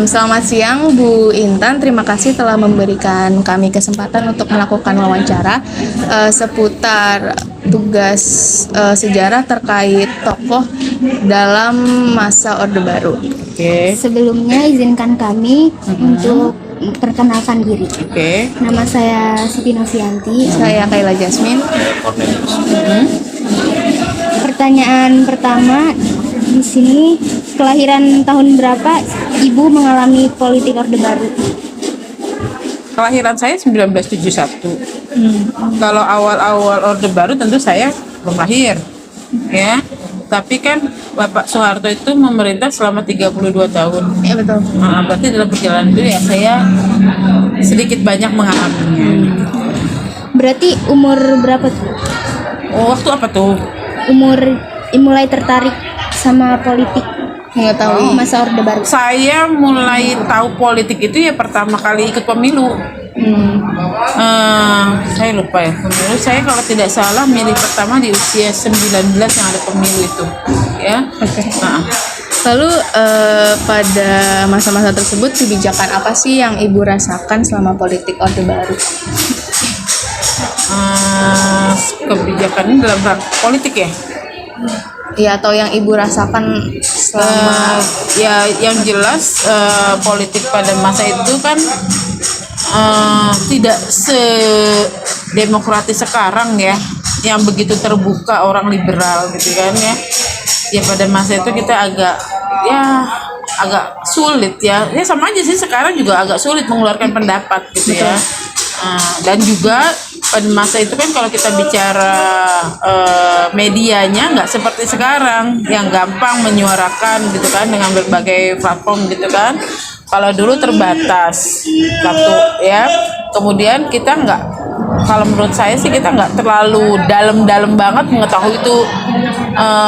Selamat siang Bu Intan, terima kasih telah memberikan kami kesempatan untuk melakukan wawancara seputar tugas sejarah terkait tokoh dalam masa Orde Baru. Oke. Sebelumnya izinkan kami untuk perkenalkan diri. Oke. Nama saya Siti Novianti. Saya Kayla Jasmine. Pertanyaan pertama di sini, kelahiran tahun berapa Ibu mengalami politik Orde Baru? Kelahiran saya 1971. Kalau awal-awal Orde Baru tentu saya belum lahir, ya. Tapi kan Bapak Soeharto itu memerintah selama 32 tahun. Ya betul. Nah, berarti dalam perjalanan itu ya saya sedikit banyak mengalaminya. Berarti umur berapa tuh? Oh, waktu apa tuh? Umur mulai tertarik sama politik Mengetahui masa Orde Baru. Saya mulai tahu politik itu ya pertama kali ikut pemilu. Saya lupa ya pemilu. Saya kalau tidak salah milih pertama di usia 19 yang ada pemilu itu, ya. Nah, Lalu pada masa-masa tersebut kebijakan apa sih yang Ibu rasakan selama politik Orde Baru? kebijakan ini dalam rangka politik ya. Ya, atau yang Ibu rasakan selama Ya yang jelas politik pada masa itu kan tidak sedemokratis sekarang ya, yang begitu terbuka orang liberal gitu kan ya. Ya pada masa itu kita agak sulit ya sama aja sih sekarang juga agak sulit mengeluarkan pendapat gitu ya. Dan juga pada masa itu kan kalau kita bicara medianya nggak seperti sekarang yang gampang menyuarakan gitu kan dengan berbagai platform gitu kan. Kalau dulu terbatas satu ya, kemudian kita nggak, kalau menurut saya sih kita nggak terlalu dalam-dalam banget mengetahui itu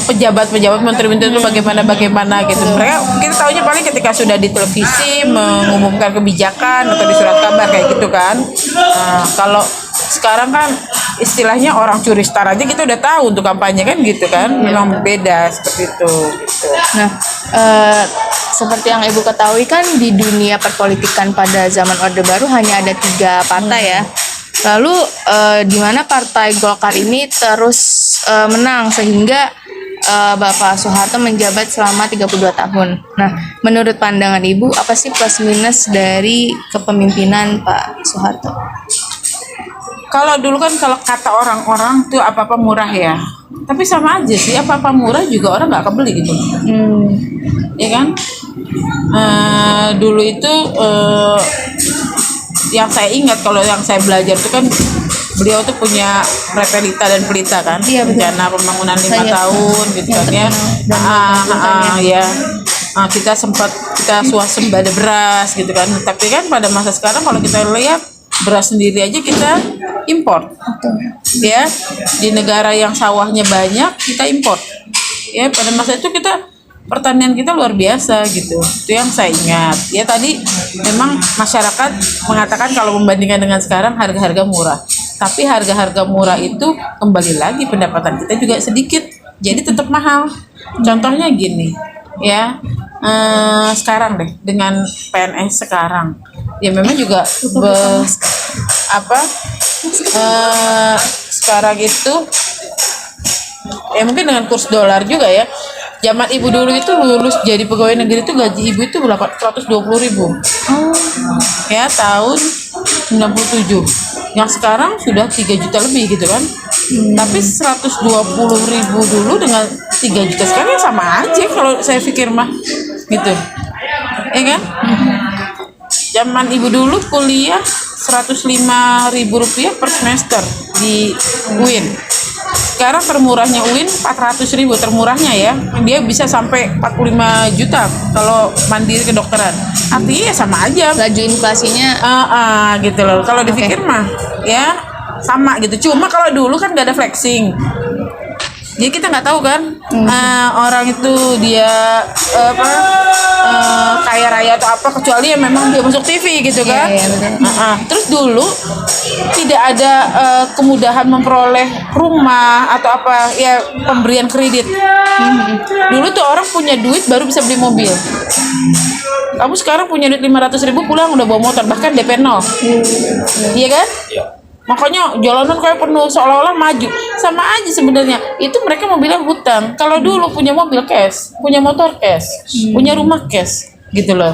pejabat-pejabat menteri-menteri itu bagaimana gitu. Kita tahunya paling ketika sudah di televisi mengumumkan kebijakan atau di surat kabar kayak gitu kan. Kalau sekarang kan istilahnya orang curi star aja kita udah tahu untuk kampanye kan gitu kan. Memang beda seperti itu gitu. Nah, seperti yang Ibu ketahui kan di dunia perpolitikan pada zaman Orde Baru hanya ada 3 partai ya. Lalu di mana Partai Golkar ini terus menang sehingga Bapak Soeharto menjabat selama 32 tahun. Nah, menurut pandangan Ibu apa sih plus minus dari kepemimpinan Pak Soeharto? Kalau dulu kan kalau kata orang-orang tuh apa-apa murah ya. Tapi sama aja sih, apa-apa murah juga orang nggak kebeli gitu. Ya kan? Dulu itu yang saya ingat, kalau yang saya belajar itu kan beliau tuh punya repelita dan pelita kan. Iya, rencana pembangunan 5 tahun gitu kan ya. Kita swasembada beras gitu kan. Tapi kan pada masa sekarang kalau kita lihat beras sendiri aja kita import. Ya, di negara yang sawahnya banyak kita import. Ya, pada masa itu pertanian kita luar biasa gitu. Itu yang saya ingat. Ya tadi memang masyarakat mengatakan kalau membandingkan dengan sekarang harga-harga murah. Tapi harga-harga murah itu kembali lagi pendapatan kita juga sedikit. Jadi tetap mahal. Contohnya gini, ya. Sekarang deh dengan PNS sekarang. Ya memang juga sekarang itu ya mungkin dengan kurs dolar juga ya. Zaman Ibu dulu itu lulus jadi pegawai negeri itu gaji Ibu itu 820.000. Ya tahun 97. Yang sekarang sudah 3 juta lebih gitu kan. Tapi 120.000 dulu dengan 3 juta sekarang ya sama aja kalau saya pikir mah gitu. Ya kan? Zaman Ibu dulu kuliah 105.000 rupiah per semester di UIN. Sekarang termurahnya UIN 400.000 termurahnya ya. Dia bisa sampai 45 juta kalau mandiri kedokteran. Artinya ya sama aja. Laju inflasinya gitu loh. Kalau dipikir mah ya sama gitu. Cuma kalau dulu kan gak ada flexing. Jadi kita nggak tahu kan orang itu dia kaya raya atau apa, kecuali yang memang dia masuk TV gitu kan. Iya, betul. Terus dulu tidak ada kemudahan memperoleh rumah atau apa ya, pemberian kredit. Dulu tuh orang punya duit baru bisa beli mobil. Kamu sekarang punya duit 500.000 pulang udah bawa motor, bahkan DP 0. Iya kan? Iya. Makanya jalanan kayak penuh, seolah-olah maju. Sama aja sebenarnya. Itu mereka mau bilang hutang. Kalau dulu punya mobil cash, punya motor cash, punya rumah cash, gitu loh.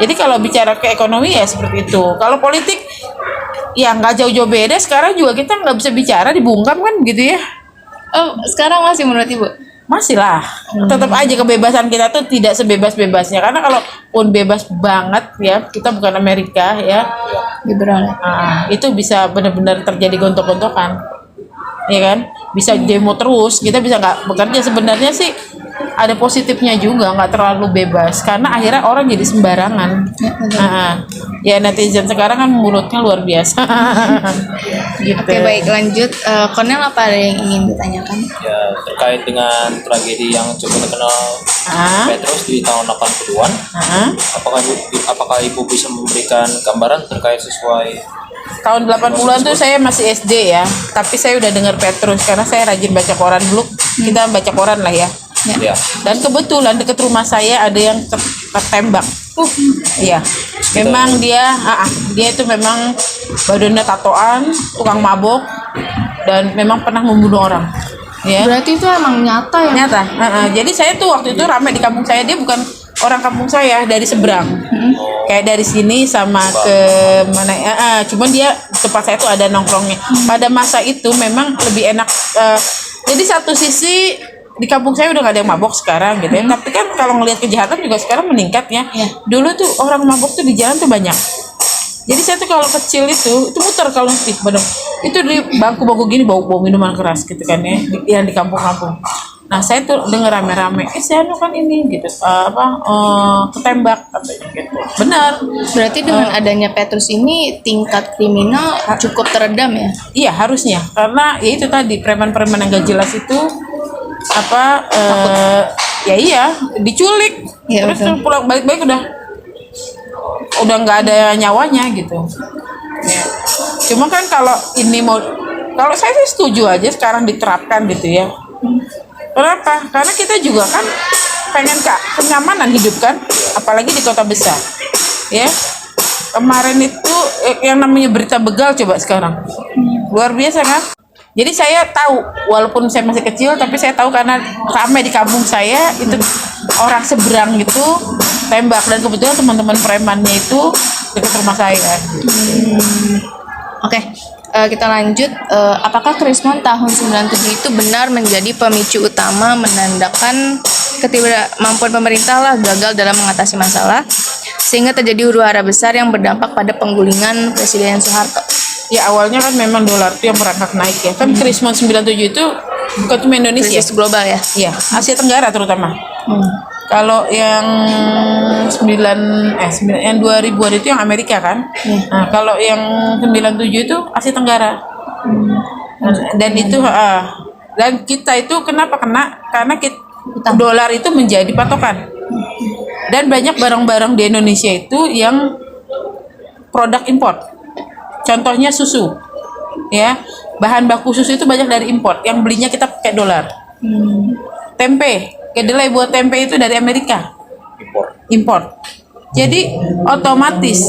Jadi kalau bicara ke ekonomi ya seperti itu. Kalau politik ya nggak jauh-jauh beda. Sekarang juga kita nggak bisa bicara, dibungkam kan gitu ya. Oh, sekarang masih menurut Ibu? Masih lah, tetap aja kebebasan kita tuh tidak sebebas-bebasnya. Karena kalau pun bebas banget ya, kita bukan Amerika ya. Liberal. Itu bisa benar-benar terjadi gontok-gontokan, ya kan? Bisa demo terus, kita bisa nggak bekerja. Sebenarnya sih ada positifnya juga, nggak terlalu bebas. Karena akhirnya orang jadi sembarangan. Ya netizen sekarang kan mulutnya luar biasa. Gitu. Oke, baik, lanjut. Cornel, apa ada yang ingin ditanyakan? Ya, terkait dengan tragedi yang cukup terkenal Petrus di tahun 80-an, apakah Ibu bisa memberikan gambaran terkait sesuai Tahun 80-an tuh saya masih SD ya, tapi saya udah dengar Petrus karena saya rajin baca koran dulu. Kita baca koran lah ya. ya? Dan kebetulan dekat rumah saya ada yang ketembak. Iya. Memang dia itu memang badannya tatoan, tukang mabok, dan memang pernah membunuh orang. Ya. Berarti itu emang nyata ya? Nyata. Jadi saya tuh waktu itu ramai di kampung saya. Dia bukan orang kampung saya, dari seberang. Kayak dari sini sama ke mana? Cuman dia tempat saya tuh ada nongkrongnya. Pada masa itu memang lebih enak. Jadi satu sisi di kampung saya udah gak ada yang mabok sekarang gitu ya. Tapi kan kalau ngelihat kejahatan juga sekarang meningkat ya. Dulu tuh orang mabok tuh di jalan tuh banyak. Jadi saya tuh kalau kecil itu muter kalau bener. Itu di bangku-bangku gini bawa minuman keras gitu kan ya, yang di kampung-kampung. Nah saya tuh denger rame-rame, saya kan ini gitu, ketembak katanya gitu. Benar. Berarti dengan adanya Petrus ini tingkat kriminal cukup teredam ya? Iya harusnya, karena ya itu tadi preman-preman yang gak jelas itu ya iya diculik, Ya, terus betul. tuh pulang balik-balik udah nggak ada nyawanya gitu. Ya. Cuma kan kalau saya sih setuju aja sekarang diterapkan gitu ya. Kenapa? Karena kita juga kan pengen kenyamanan hidup kan, apalagi di kota besar. Ya. Kemarin itu yang namanya berita begal coba sekarang. Luar biasa kan? Jadi saya tahu, walaupun saya masih kecil, tapi saya tahu karena ramai di kampung saya itu orang seberang gitu tembak, dan kebetulan teman-teman premannya itu dekat rumah saya. Oke, kita lanjut. Apakah Krismon tahun 97 itu benar menjadi pemicu utama menandakan ketidakmampuan pemerintah lah gagal dalam mengatasi masalah, sehingga terjadi huru-hara besar yang berdampak pada penggulingan Presiden Soeharto? Ya awalnya kan memang dolar itu yang merangkak naik ya. Kan Krismon 97 itu bukan cuma Indonesia. Krisis global ya? Iya, Asia Tenggara terutama. Kalau yang 2000-an itu yang Amerika kan. Nah, kalau yang 97 itu Asia Tenggara. Dan itu dan kita itu kenapa kena? Karena dolar itu menjadi patokan. Dan banyak barang-barang di Indonesia itu yang produk impor. Contohnya susu. Ya, bahan baku susu itu banyak dari impor. Yang belinya kita pakai dolar. Tempe, kedelai buat tempe itu dari Amerika. Impor. Jadi otomatis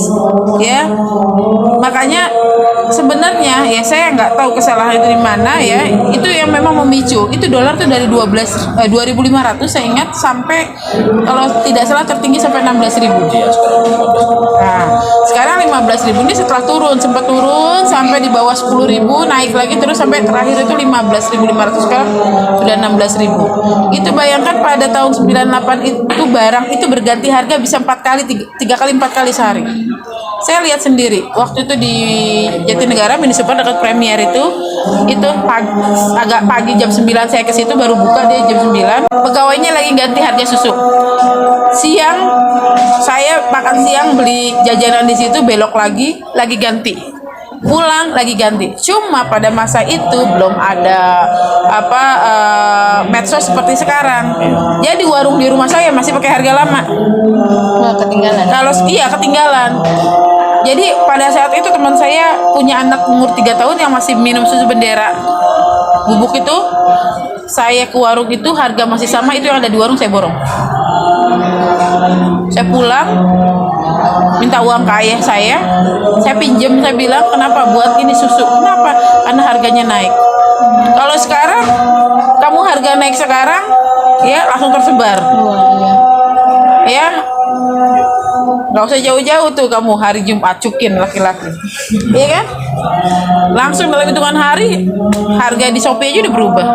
ya, makanya sebenarnya ya saya nggak tahu kesalahan itu di mana ya, itu yang memang memicu itu dolar tuh dari 2.500 saya ingat sampai kalau tidak salah tertinggi sampai 16.000. Nah sekarang 15.000 ini setelah sempat turun sampai di bawah 10.000, naik lagi terus sampai terakhir itu 15.500, sekarang sudah 16.000. Itu bayangkan pada tahun 98 itu barang itu berganti harga bisa 3 kali 4 kali sehari. Saya lihat sendiri waktu itu di Jatinegara mini super dekat Premier itu agak pagi jam 9 saya ke situ, baru buka dia jam 9. Pegawainya lagi ganti harga susu. Siang saya makan siang beli jajanan di situ, belok lagi ganti. pulang lagi ganti. Cuma pada masa itu belum ada medsos seperti sekarang. Jadi warung di rumah saya masih pakai harga lama. Wah, ketinggalan. Kalau iya ketinggalan. Jadi pada saat itu teman saya punya anak umur 3 tahun yang masih minum susu bendera bubuk itu. Saya ke warung itu harga masih sama, itu yang ada di warung saya borong. Saya pulang minta uang ke ayah saya pinjam, saya bilang kenapa buat ini susu, kenapa, karena harganya naik. Kalau sekarang kamu harga naik sekarang ya langsung tersebar. Ya nggak usah jauh-jauh tuh kamu hari Jumat cukin laki-laki, iya kan? Langsung dalam hitungan hari harga di Shopee aja udah berubah,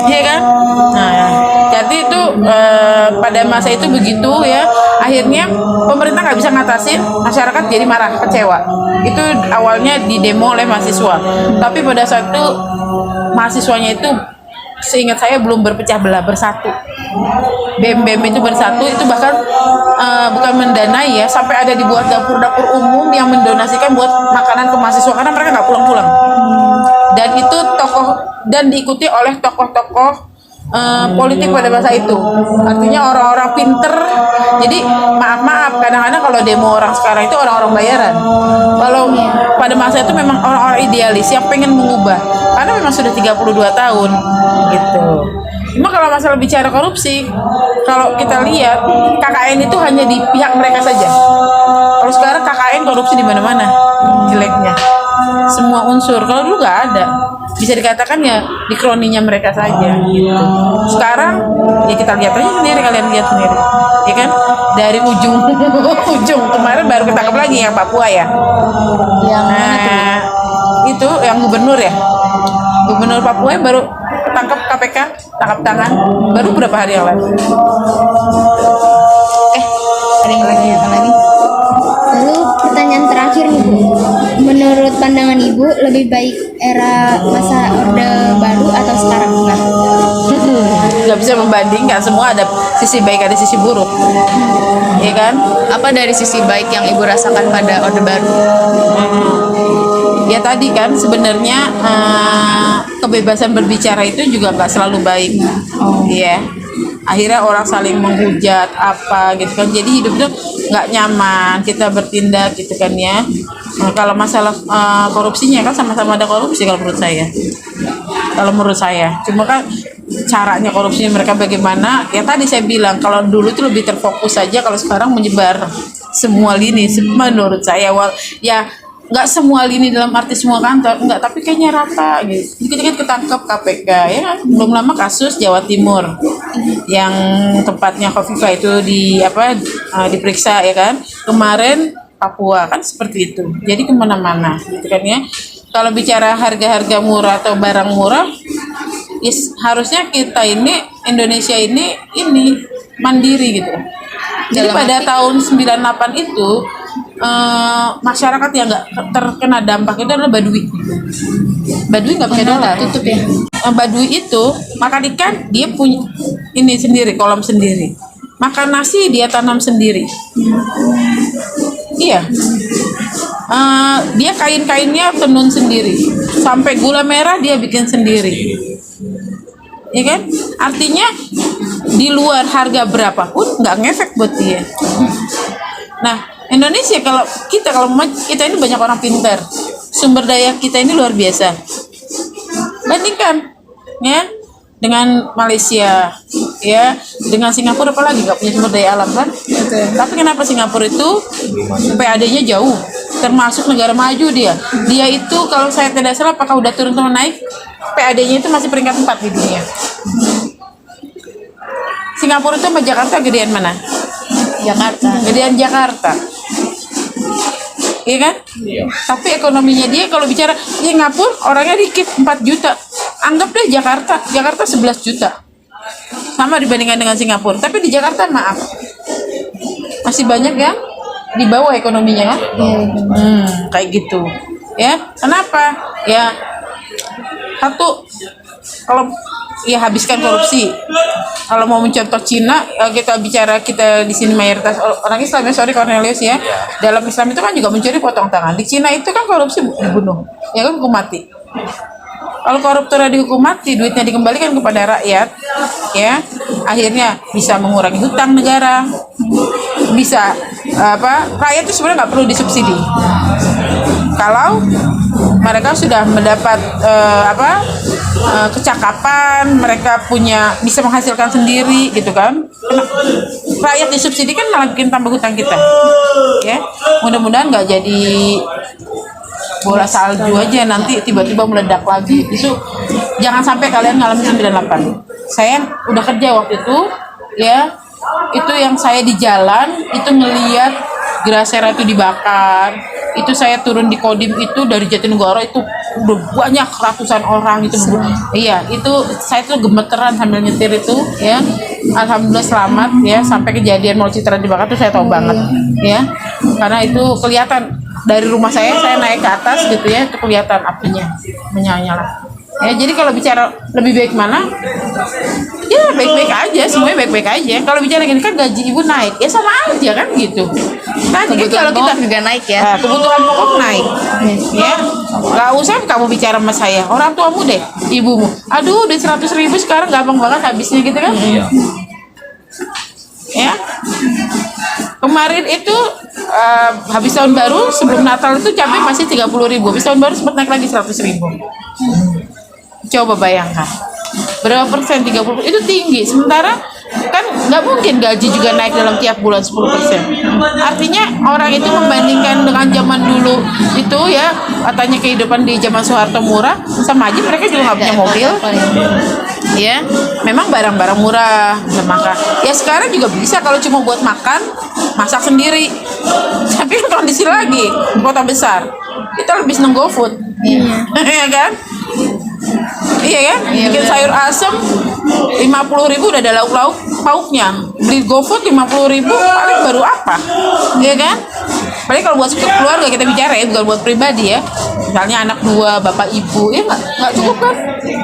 iya kan? Nah, jadi itu pada masa itu begitu ya. Akhirnya pemerintah nggak bisa ngatasin, masyarakat jadi marah, kecewa. Itu awalnya di demo oleh mahasiswa, tapi pada saat itu mahasiswanya itu seingat saya belum berpecah belah, bersatu. BEM itu bersatu, itu bahkan bukan mendanai ya, sampai ada dibuat dapur-dapur umum yang mendonasikan buat makanan ke mahasiswa karena mereka nggak pulang-pulang. Dan itu dan diikuti oleh tokoh-tokoh politik pada masa itu. Artinya orang-orang pinter. Jadi maaf kadang-kadang kalau demo orang sekarang itu orang-orang bayaran. Kalau pada masa itu memang orang-orang idealis yang pengen mengubah, karena memang sudah 32 tahun gitu. Cuma kalau masalah bicara korupsi, kalau kita lihat KKN itu hanya di pihak mereka saja. Kalau sekarang KKN korupsi di mana-mana jeleknya, semua unsur. Kalau dulu nggak ada, bisa dikatakan ya di kroninya mereka saja gitu. Sekarang ya kita lihat aja sendiri, kalian lihat sendiri, ya kan? Dari ujung kemarin baru ketangkap lagi yang Papua ya. Yang mana tuh? Itu yang gubernur ya, gubernur Papua yang baru ketangkap KPK, tangkap tangan baru berapa hari yang lalu. Ada yang lagi apa lagi? Lalu pertanyaan terakhir nih Bu, menurut pandangan Ibu lebih baik era masa Orde Baru atau sekarang? Nggak bisa membandingkan, semua ada sisi baik ada sisi buruk, ya kan? Apa dari sisi baik yang Ibu rasakan pada Orde Baru? Ya tadi kan sebenarnya kebebasan berbicara itu juga nggak selalu baik, ya. Akhirnya orang saling menghujat apa gitu kan, jadi hidupnya nggak nyaman, kita bertindak gitu kan ya. Nah, kalau masalah korupsinya kan sama-sama ada korupsi kalau menurut saya. Kalau menurut saya, cuma kan caranya korupsinya mereka bagaimana? Ya tadi saya bilang kalau dulu tuh lebih terfokus saja, kalau sekarang menyebar semua lini. Menurut saya, ya nggak semua lini dalam arti semua kantor, enggak, tapi kayaknya rata gitu. Dikit-dikit ketangkep KPK ya. Belum lama kasus Jawa Timur yang tempatnya Khofifah itu diperiksa ya kan. Kemarin Papua kan seperti itu. Jadi kemana-mana gitu kan ya. Kalau bicara harga-harga murah atau barang murah, harusnya kita ini Indonesia ini mandiri gitu. Jadi pada tahun 98 itu masyarakat yang nggak terkena dampak itu adalah Baduy. Baduy nggak pakai dolar, tutup ya. Baduy itu makan ikan dia punya ini sendiri, kolam sendiri. Makan nasi dia tanam sendiri. Iya. Dia kain-kainnya tenun sendiri. Sampai gula merah dia bikin sendiri. Ya kan? Artinya di luar harga berapapun nggak ngefek buat dia. Nah, Indonesia kalau kita ini banyak orang pintar, sumber daya kita ini luar biasa. Bandingkan ya dengan Malaysia, ya dengan Singapura, apalagi nggak punya sumber daya alam kan? Tapi kenapa Singapura itu PAD-nya jauh, termasuk negara maju dia. Dia itu kalau saya tidak salah, apakah udah turun atau naik? PAD-nya itu masih peringkat 4 di dunia. Singapura itu sama Jakarta gedean mana? Gedean Jakarta. Iya kan? Iya. Tapi ekonominya dia kalau bicara Singapura orangnya dikit 4 juta. Anggap deh Jakarta 11 juta. Sama dibandingkan dengan Singapura. Tapi di Jakarta maaf, masih banyak yang di bawah ekonominya kan? Kayak gitu. Ya, kenapa? Ya, satu, kalau ya habiskan korupsi. Kalau mau mencontoh Cina, kita di sini mayoritas orang Islam ya, sorry Cornelius ya. Dalam Islam itu kan juga mencuri potong tangan. Di Cina itu kan korupsi dibunuh, ya kan, hukum mati. Kalau koruptornya dihukum mati, duitnya dikembalikan kepada rakyat, ya, akhirnya bisa mengurangi hutang negara, bisa rakyat itu sebenarnya nggak perlu disubsidi. Kalau mereka sudah mendapat kecakapan, mereka bisa menghasilkan sendiri, gitu kan. Rakyat disubsidi kan malah bikin tambah hutang kita, ya. Mudah-mudahan nggak jadi bola salju aja nanti tiba-tiba meledak lagi. Itu jangan sampai kalian ngalamin 98. Saya udah kerja waktu itu, ya. Itu yang saya di jalan itu ngelihat Grasera itu dibakar. Itu saya turun di Kodim itu dari Jatinegara itu udah banyak ratusan orang itu. Iya, itu saya tuh gemeteran sambil nyetir itu, ya. Alhamdulillah selamat ya, sampai kejadian Mall Citra dibakar tuh saya tahu banget, ya. Karena itu kelihatan dari rumah saya naik ke atas gitu ya, itu kelihatan apinya menyala-nyala. Ya, jadi kalau bicara lebih baik mana? Ya baik-baik aja, semuanya baik-baik aja. Kalau bicara gini kan gaji ibu naik, ya sama aja kan gitu. Tadi kalau kita juga naik ya. nah, kebutuhan pokok naik, ya. Gak usah kamu bicara sama saya, orang tuamu deh, ibumu. Aduh, udah 100.000 sekarang gampang banget habisnya gitu kan? Ya. Kemarin itu habis tahun baru sebelum Natal itu cabai masih 30.000. Habis tahun baru sempat naik lagi 100.000. Coba bayangkan berapa persen, 30 itu tinggi. Sementara kan nggak mungkin gaji juga naik dalam tiap bulan 10%. Artinya orang itu membandingkan dengan zaman dulu itu ya, katanya kehidupan di zaman Soeharto murah, sama aja mereka juga nggak punya mobil. Ya, memang barang-barang murah bisa makan. Ya sekarang juga bisa kalau cuma buat makan, masak sendiri. Tapi kondisi lagi kota besar, kita lebih seneng GoFood, ya kan? Iya kan? Bikin sayur asem 50.000 udah ada lauk-lauk pauknya. Beli GoFood 50.000 paling baru apa? Iya kan? Paling kalau buat keluarga kita bicara ya, bukan buat pribadi ya. Misalnya anak 2, bapak ibu, ya nggak cukup kan?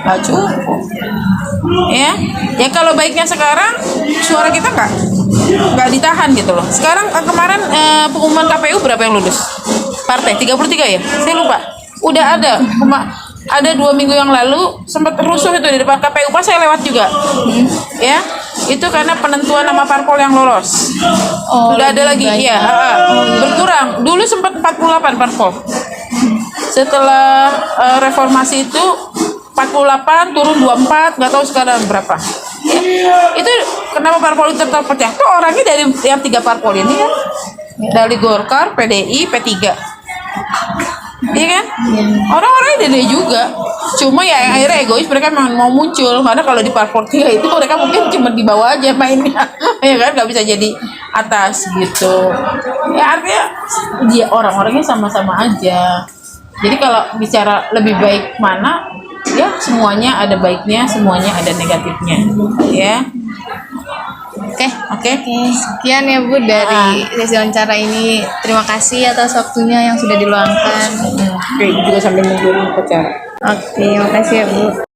Nggak cukup. Ya kalau baiknya sekarang suara kita nggak ditahan gitu loh. Sekarang kemarin pengumuman KPU berapa yang lulus? Partai 33 ya? Saya lupa. Udah ada 2 minggu yang lalu sempat rusuh itu di depan KPU, pas saya lewat juga. Ya, itu karena penentuan nama parpol yang lolos. Udah ada lagi, ya, berkurang. Dulu sempat 48 parpol. Setelah reformasi itu 48 turun 24, nggak tahu sekarang berapa. Ya, itu kenapa parpol itu tetap pecah? Tuh orangnya dari yang 3 parpol ini kan, dari Golkar, PDI, P3. Iya kan? Orang-orangnya dede juga. Cuma ya yang akhirnya egois, mereka memang mau muncul. Karena kalau di parpol 3 itu mereka mungkin cuma di bawah aja mainnya. Ya kan? Gak bisa jadi atas gitu. Ya artinya dia orang-orangnya sama-sama aja. Jadi kalau bicara lebih baik mana, ya semuanya ada baiknya, semuanya ada negatifnya. Ya. Oke. Sekian ya Bu dari sesi wawancara ini. Terima kasih atas waktunya yang sudah diluangkan. Oke, juga sambil nungguin pacar. Oke, makasih ya Bu.